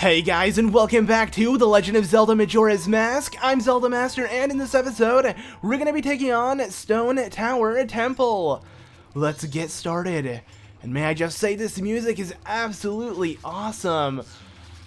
Hey guys, and welcome back to The Legend of Zelda Majora's Mask. I'm ZeldaMaster, and in this episode, we're going to be taking on Stone Tower Temple. Let's get started. And may I just say, this music is absolutely awesome.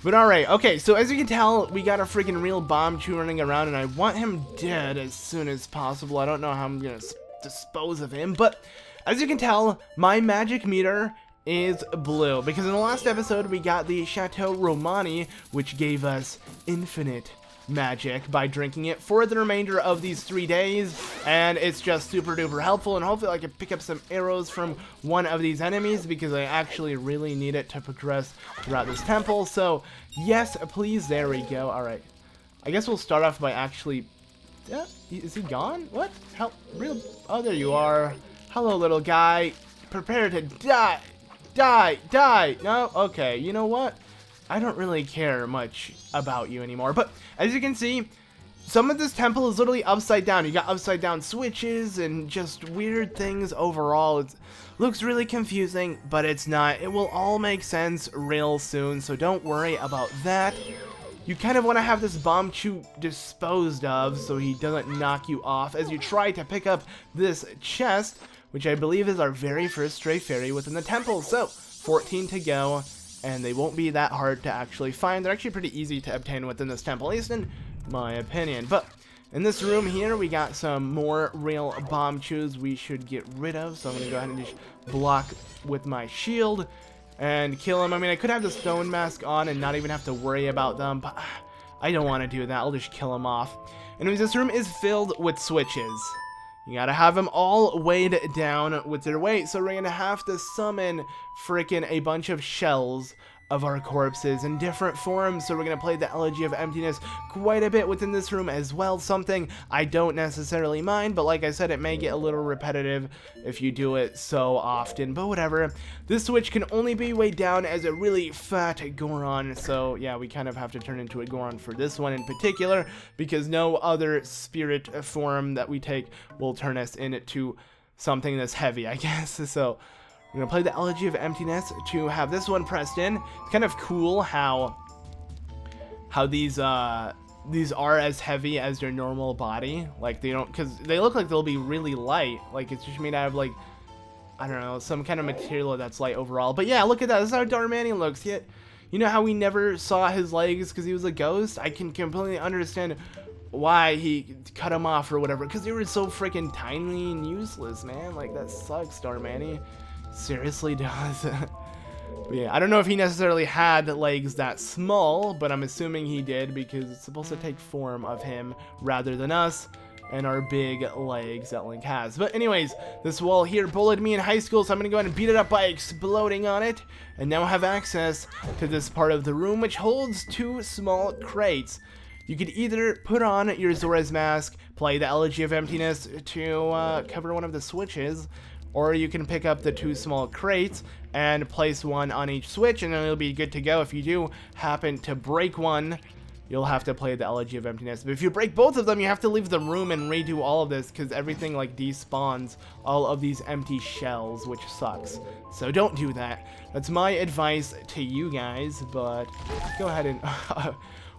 But alright, okay, so as you can tell, we got a freaking real bomb chew running around, and I want him dead as soon as possible. I don't know how I'm going to dispose of him, but as you can tell, my magic meter is blue, because in the last episode we got the Chateau Romani, which gave us infinite magic by drinking it for the remainder of these 3 days, and it's just super duper helpful, and hopefully I can pick up some arrows from one of these enemies, because I actually really need it to progress throughout this temple. So yes, please, there we go. Alright, I guess we'll start off by actually, is he gone? What? How real? Oh, there you are. Hello, little guy. Prepare to die. Die! No? Okay, you know what? I don't really care much about you anymore. But as you can see, some of this temple is literally upside down. You got upside down switches and just weird things overall. It looks really confusing, but it's not. It will all make sense real soon, so don't worry about that. You kind of want to have this bomb chew disposed of so he doesn't knock you off as you try to pick up this chest, which I believe is our very first stray fairy within the temple. So 14 to go, and they won't be that hard to actually find. They're actually pretty easy to obtain within this temple, at least in my opinion. But in this room here, we got some more real bomb chews we should get rid of. So I'm going to go ahead and just block with my shield and kill him. I mean, I could have the stone mask on and not even have to worry about them, but I don't want to do that. I'll just kill him off. Anyways, this room is filled with switches. You gotta have them all weighed down with their weight, so we're gonna have to summon frickin' a bunch of shells of our corpses in different forms. So we're gonna play the Elegy of Emptiness quite a bit within this room as well, something I don't necessarily mind, but like I said, it may get a little repetitive if you do it so often, but whatever. This switch can only be weighed down as a really fat Goron, so yeah, we kind of have to turn into a Goron for this one in particular, because no other spirit form that we take will turn us into something that's heavy, I guess. So we're going to play the Elegy of Emptiness to have this one pressed in. It's kind of cool how these are as heavy as your normal body. Like, they don't, because they look like they'll be really light. Like, it's just made out of, like, I don't know, some kind of material that's light overall. But yeah, look at that. This is how Darmanian looks. Yet, you know how we never saw his legs because he was a ghost? I can completely understand why he cut him off or whatever, because they were so freaking tiny and useless, man. Like, that sucks, Darmanian. Seriously does. But yeah, I don't know if he necessarily had legs that small, but I'm assuming he did, because it's supposed to take form of him rather than us and our big legs that Link has. But anyways, this wall here bullied me in high school, so I'm gonna go ahead and beat it up by exploding on it, and now have access to this part of the room, which holds 2 small crates. You could either put on your Zora's Mask, play the Elegy of Emptiness to cover one of the switches, or you can pick up the 2 small crates and place one on each switch, and then it'll be good to go. If you do happen to break one, you'll have to play the Elegy of Emptiness. But if you break both of them, you have to leave the room and redo all of this, because everything like despawns all of these empty shells, which sucks. So don't do that. That's my advice to you guys, but go ahead and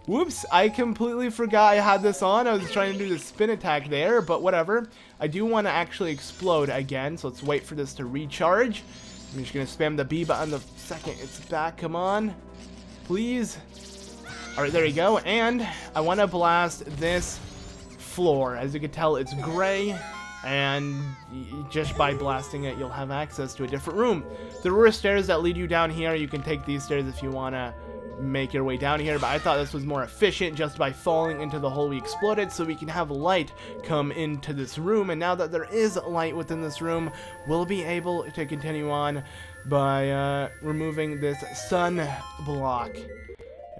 whoops, I completely forgot I had this on. I was trying to do the spin attack there, but whatever. I do want to actually explode again, so let's wait for this to recharge. I'm just going to spam the B button the second it's back. Come on. Please. Alright, there we go. And I want to blast this floor. As you can tell, it's gray, and just by blasting it, you'll have access to a different room. There were stairs that lead you down here. You can take these stairs if you want to make your way down here, but I thought this was more efficient just by falling into the hole we exploded, so we can have light come into this room. And now that there is light within this room, we'll be able to continue on by removing this sun block.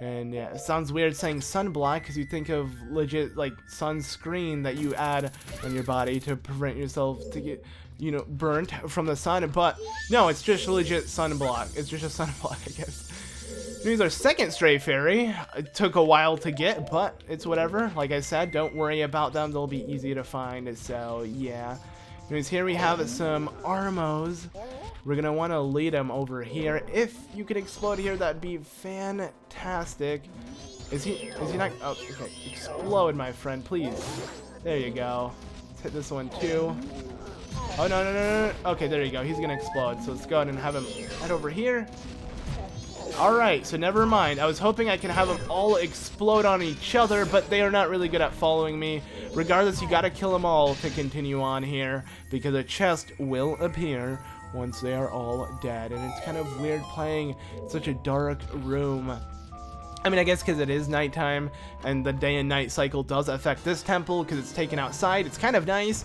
And yeah, it sounds weird saying sunblock, because you think of legit like sunscreen that you add on your body to prevent yourself to get, you know, burnt from the sun, but no, it's just legit sunblock. It's just a sunblock, I guess. Here's our second stray fairy. It took a while to get, but it's whatever. Like I said, don't worry about them. They'll be easy to find, so yeah. Anyways, here we have some Armos. we're gonna want to lead him over here. If you could explode here, that'd be fantastic. Is he not? Oh, okay. Explode, my friend, please. There you go. Let's hit this one too. Oh, no, no, no, no, no. Okay, there you go. He's gonna explode. So let's go ahead and have him head over here. Alright, so never mind. I was hoping I could have them all explode on each other, but they are not really good at following me. Regardless, you gotta kill them all to continue on here, because a chest will appear once they are all dead. And it's kind of weird playing in such a dark room. I mean, I guess because it is nighttime, and the day and night cycle does affect this temple, because it's taken outside. It's kind of nice.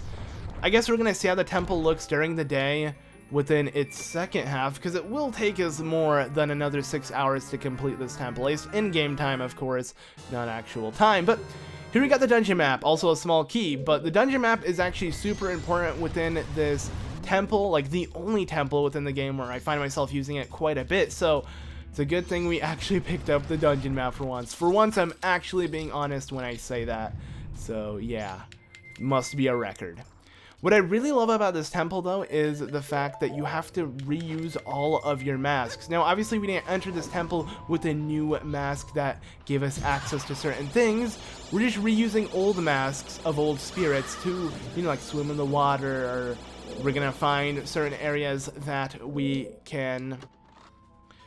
I guess we're gonna see how the temple looks during the day within its second half, because it will take us more than another 6 hours to complete this temple, at least in game time, of course, not actual time. But here we got the dungeon map, also a small key, but the dungeon map is actually super important within this temple, like the only temple within the game where I find myself using it quite a bit. So it's a good thing we actually picked up the dungeon map for once. For once, I'm actually being honest when I say that. So yeah, must be a record. What I really love about this temple, though, is the fact that you have to reuse all of your masks. Now, obviously, we didn't enter this temple with a new mask that gave us access to certain things. We're just reusing old masks of old spirits to, you know, like swim in the water, or we're gonna find certain areas that we can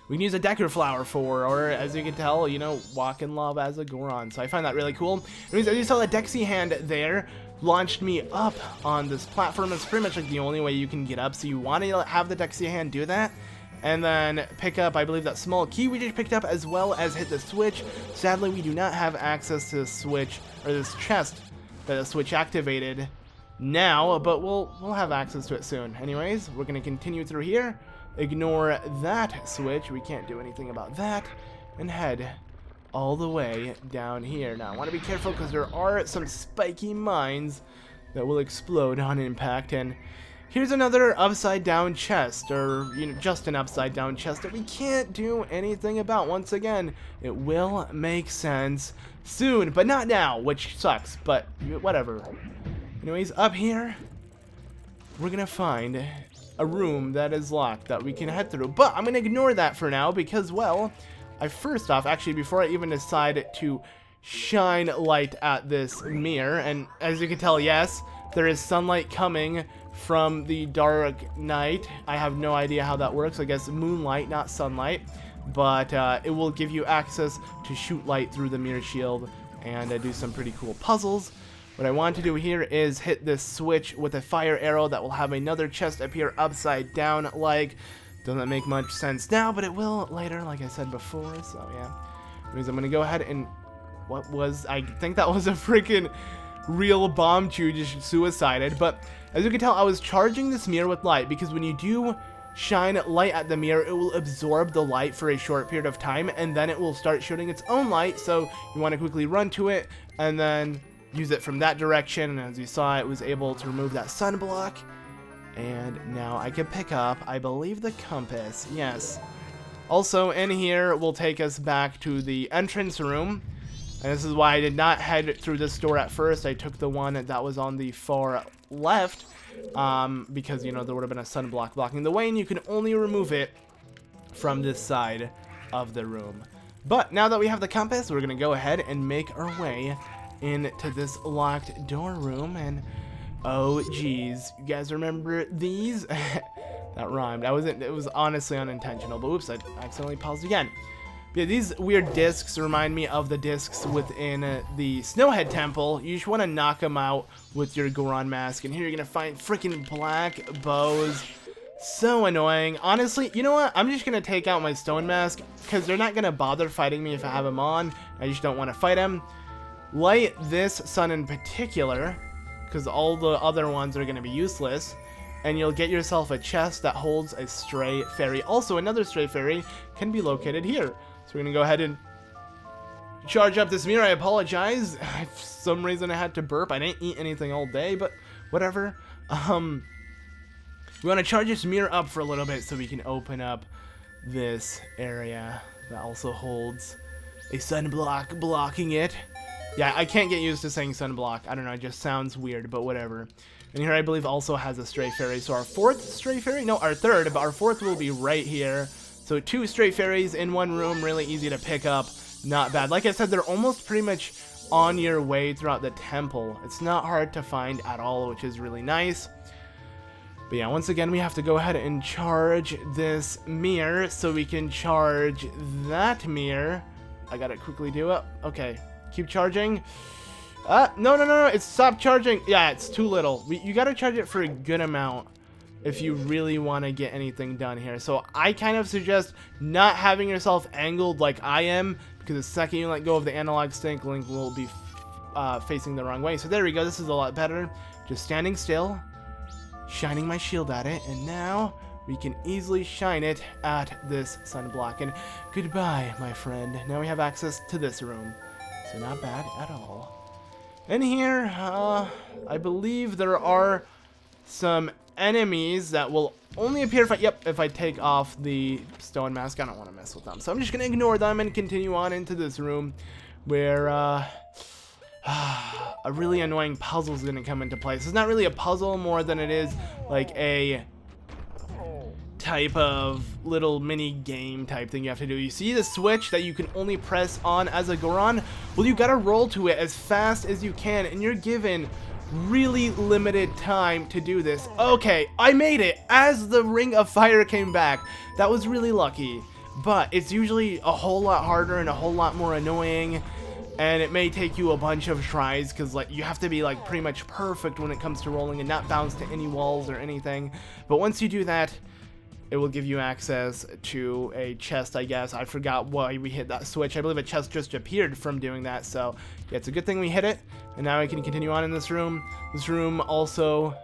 use a Decker flower for, or as you can tell, you know, walk in lava as a Goron. So I find that really cool. Anyways, as you saw, the Dexy hand there launched me up on this platform. It's pretty much like the only way you can get up, so you want to have the Dexy hand do that, and then pick up, I believe, that small key we just picked up, as well as hit the switch. Sadly, we do not have access to the switch, or this chest that the switch activated now, but we'll have access to it soon. Anyways, we're gonna continue through here, ignore that switch, we can't do anything about that, and head all the way down here. Now, I want to be careful because there are some spiky mines that will explode on impact, and here's another upside down chest, or, you know, just an upside down chest that we can't do anything about. Once again, it will make sense soon, but not now, which sucks, but whatever. Anyways, up here, we're gonna find a room that is locked that we can head through, but I'm gonna ignore that for now because, well, first off, actually, before I even decide to shine light at this mirror, and as you can tell, yes, there is sunlight coming from the dark night. I have no idea how that works. I guess moonlight, not sunlight, but it will give you access to shoot light through the mirror shield and do some pretty cool puzzles. What I want to do here is hit this switch with a fire arrow that will have another chest appear upside down, like. Doesn't make much sense now, but it will later, like I said before, so yeah. Anyways, I'm gonna go ahead and, I think that was a freaking real bomb chew just suicided, but as you can tell, I was charging this mirror with light, because when you do shine light at the mirror, it will absorb the light for a short period of time, and then it will start shooting its own light, so you want to quickly run to it, and then use it from that direction, and as you saw, it was able to remove that sunblock. And now I can pick up, I believe, the compass. Yes. Also, in here will take us back to the entrance room. And this is why I did not head through this door at first. I took the one that was on the far left. Because, you know, there would have been a sunblock blocking the way, and you can only remove it from this side of the room. But now that we have the compass, we're going to go ahead and make our way into this locked door room. And oh geez, you guys remember these? That rhymed. It was honestly unintentional, but oops, I accidentally paused again. Yeah, these weird discs remind me of the discs within the Snowhead Temple. You just want to knock them out with your Goron mask, and here you're gonna find freaking black bows. So annoying. Honestly, you know what? I'm just gonna take out my stone mask because they're not gonna bother fighting me if I have them on. I just don't want to fight them. Light this sun in particular, because all the other ones are going to be useless, and you'll get yourself a chest that holds a stray fairy. Also, another stray fairy can be located here. So we're going to go ahead and charge up this mirror. I apologize. For some reason I had to burp. I didn't eat anything all day, but whatever. We want to charge this mirror up for a little bit so we can open up this area that also holds a sunblock blocking it. Yeah, I can't get used to saying sunblock. I don't know, it just sounds weird, but whatever. And here I believe also has a stray fairy. So our fourth stray fairy? No, our third, but our fourth will be right here. So 2 stray fairies in one room, really easy to pick up. Not bad. Like I said, they're almost pretty much on your way throughout the temple. It's not hard to find at all, which is really nice. But yeah, once again, we have to go ahead and charge this mirror so we can charge that mirror. I gotta quickly do it. Okay, keep charging. No, it stopped charging. Yeah, it's too little. You gotta charge it for a good amount if you really want to get anything done here. So I kind of suggest not having yourself angled like I am, because the second you let go of the analog stick, Link will be facing the wrong way. So there we go. This is a lot better. Just standing still, shining my shield at it, and now we can easily shine it at this sunblock. And goodbye, my friend. Now we have access to this room. So not bad at all. In here, I believe there are some enemies that will only appear if I take off the stone mask. I don't want to mess with them, so I'm just gonna ignore them and continue on into this room where a really annoying puzzle is gonna come into place. It's not really a puzzle more than it is like a type of little mini game type thing you have to do. You see the switch that you can only press on as a Goron? Well, you gotta roll to it as fast as you can, and you're given really limited time to do this. Okay, I made it as the ring of fire came back. That was really lucky, but it's usually a whole lot harder and a whole lot more annoying, and it may take you a bunch of tries because like you have to be like pretty much perfect when it comes to rolling and not bounce to any walls or anything. But once you do that, it will give you access to a chest, I guess. I forgot why we hit that switch. I believe a chest just appeared from doing that. So yeah, it's a good thing we hit it. And now we can continue on in this room. This room also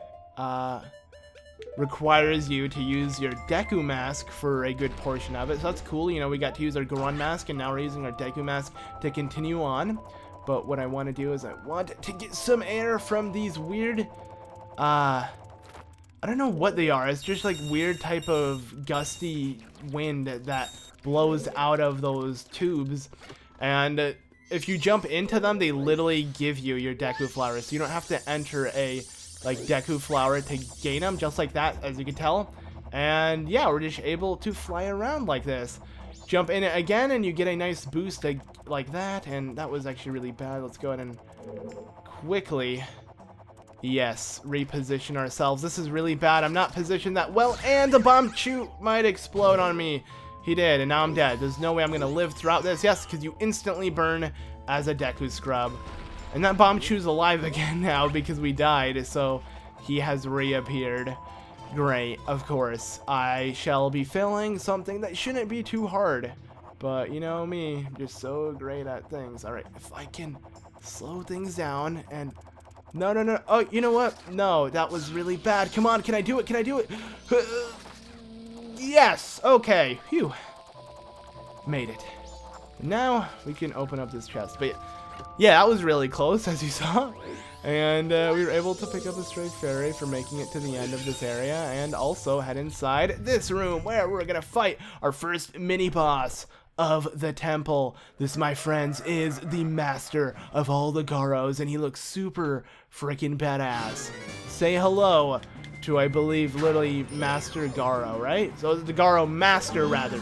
requires you to use your Deku mask for a good portion of it. So that's cool. You know, we got to use our Goron mask, and now we're using our Deku mask to continue on. But what I want to do is I want to get some air from these weird I don't know what they are. It's just like weird type of gusty wind that blows out of those tubes. And if you jump into them, they literally give you your Deku flowers. So you don't have to enter a like Deku flower to gain them, just like that, as you can tell. And yeah, we're just able to fly around like this. Jump in it again and you get a nice boost like that. And that was actually really bad. Let's go ahead and quickly... yes, reposition ourselves. This is really bad. I'm not positioned that well, and the bomb shoot might explode on me. He did, and now I'm dead. There's no way I'm going to live throughout this. Yes, because you instantly burn as a Deku scrub. And that bomb chew's alive again now because we died, so he has reappeared. Great, of course. I shall be failing something that shouldn't be too hard. But, you know me, I'm just so great at things. Alright, if I can slow things down and... no. Oh, you know what? No, that was really bad. Come on, can I do it? Can I do it? Yes! Okay. Phew. Made it. Now we can open up this chest. But yeah, that was really close, as you saw. And we were able to pick up a stray fairy for making it to the end of this area. And also head inside this room where we're going to fight our first mini-boss of the temple. This, my friends, is the master of all the Garos, and he looks super freaking badass. Say hello to, I believe, literally Master Garo, right? So the Garo Master, rather.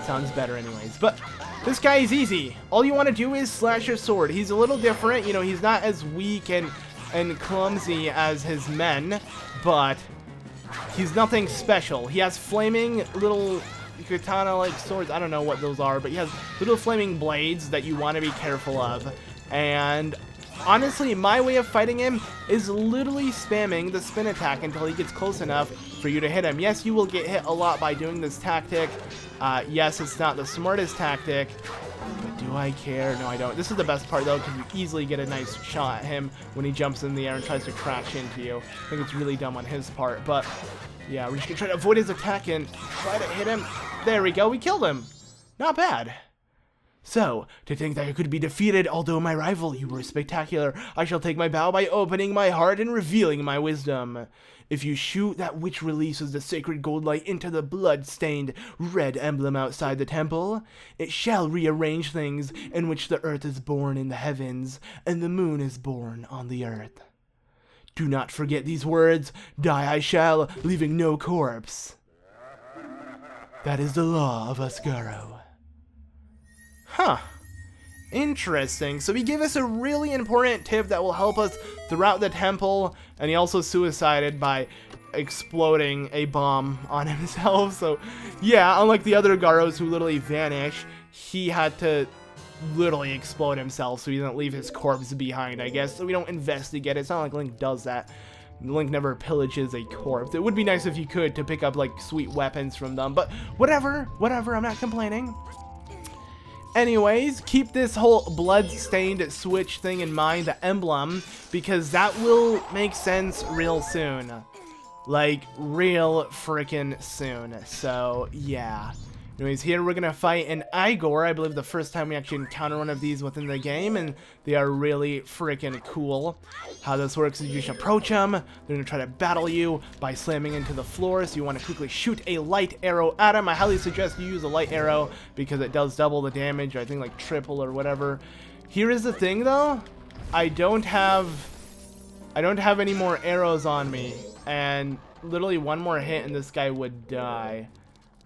Sounds better anyways. But this guy is easy. All you want to do is slash your sword. He's a little different. You know, he's not as weak and clumsy as his men, but he's nothing special. He has flaming little... katana-like swords. I don't know what those are, but he has little flaming blades that you want to be careful of. And honestly, my way of fighting him is literally spamming the spin attack until he gets close enough for you to hit him. Yes, you will get hit a lot by doing this tactic. Yes, it's not the smartest tactic, but do I care? No, I don't. This is the best part, though, because you easily get a nice shot at him when he jumps in the air and tries to crash into you. I think it's really dumb on his part, but yeah, we're just going to try to avoid his attack and try to hit him. There we go. We killed him. Not bad. So, to think that I could be defeated, although my rival, you were spectacular, I shall take my bow by opening my heart and revealing my wisdom. If you shoot, that which releases the sacred gold light into the blood-stained red emblem outside the temple, it shall rearrange things in which the earth is born in the heavens, and the moon is born on the earth. Do not forget these words, die I shall, leaving no corpse. That is the law of Garo. Huh. Interesting. So he gave us a really important tip that will help us throughout the temple, and he also suicided by exploding a bomb on himself. So yeah, unlike the other Garos who literally vanish, he had to literally explode himself so he didn't leave his corpse behind, I guess. So we don't investigate it. It's not like Link does that. Link never pillages a corpse. It would be nice if you could to pick up like sweet weapons from them, but whatever, I'm not complaining. Anyways, keep this whole blood-stained switch thing in mind, the emblem, because that will make sense real soon. Like, real freaking soon. So, yeah. Anyways, here we're gonna fight an Igor. I believe the first time we actually encounter one of these within the game, and they are really freaking cool. How this works is you just approach them, they're gonna try to battle you by slamming into the floor, so you want to quickly shoot a light arrow at them. I highly suggest you use a light arrow because it does double the damage, or I think like triple or whatever. Here is the thing though, I don't have any more arrows on me, and literally one more hit and this guy would die.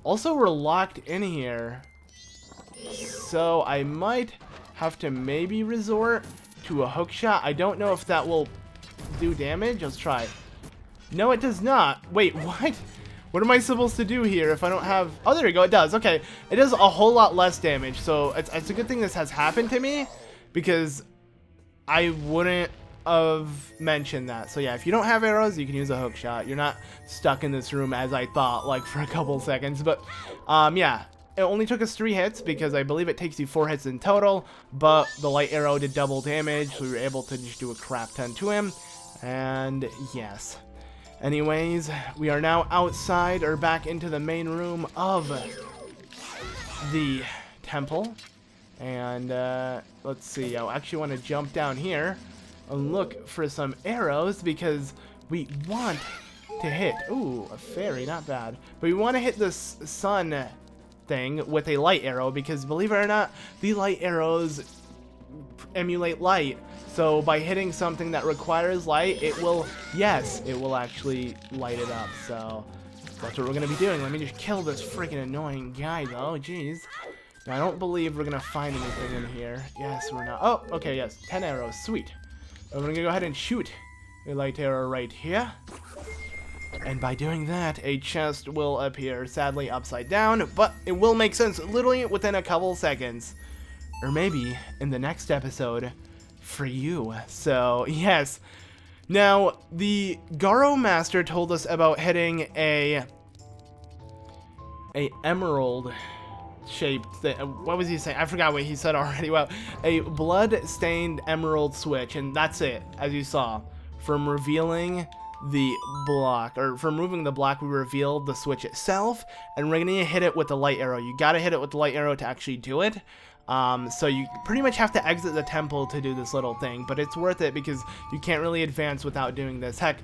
Also, we're locked in here, so I might have to maybe resort to a hook shot. I don't know if that will do damage. Let's try. No, it does not. Wait, what? What am I supposed to do here if I don't have... Oh, there we go. It does. Okay. It does a whole lot less damage, so it's a good thing this has happened to me, because I wouldn't have mentioned that. So yeah, if you don't have arrows, you can use a hook shot. You're not stuck in this room as I thought, like for a couple seconds. But yeah, it only took us 3 hits because I believe it takes you 4 hits in total, but the light arrow did double damage, so we were able to just do a crap ton to him. And yes, anyways, we are now outside, or back into the main room of the temple. And let's see, I actually want to jump down here and look for some arrows because we want to hit, ooh, a fairy, not bad, but we want to hit this sun thing with a light arrow because, believe it or not, the light arrows emulate light. So by hitting something that requires light, it will, yes, it will actually light it up. So that's what we're gonna be doing. Let me just kill this freaking annoying guy though. Jeez. Now, I don't believe we're gonna find anything in here. Yes, we're not. Oh, okay, yes, 10 arrows, sweet. I'm gonna go ahead and shoot a light arrow right here. And by doing that, a chest will appear, sadly upside down, but it will make sense literally within a couple seconds. Or maybe in the next episode for you. So, yes. Now, the Garo Master told us about hitting a emerald shaped thing. What was he saying? I forgot what he said already. Wow. A blood-stained emerald switch, and that's it, as you saw. From revealing the block, or from removing the block, we revealed the switch itself, and we're gonna hit it with the light arrow. You gotta hit it with the light arrow to actually do it. So you pretty much have to exit the temple to do this little thing, but it's worth it because you can't really advance without doing this. Heck,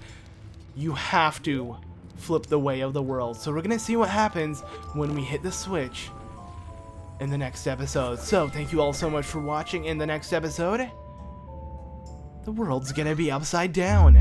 you have to flip the way of the world. So we're gonna see what happens when we hit the switch in the next episode. So thank you all so much for watching. In the next episode, the world's gonna be upside down.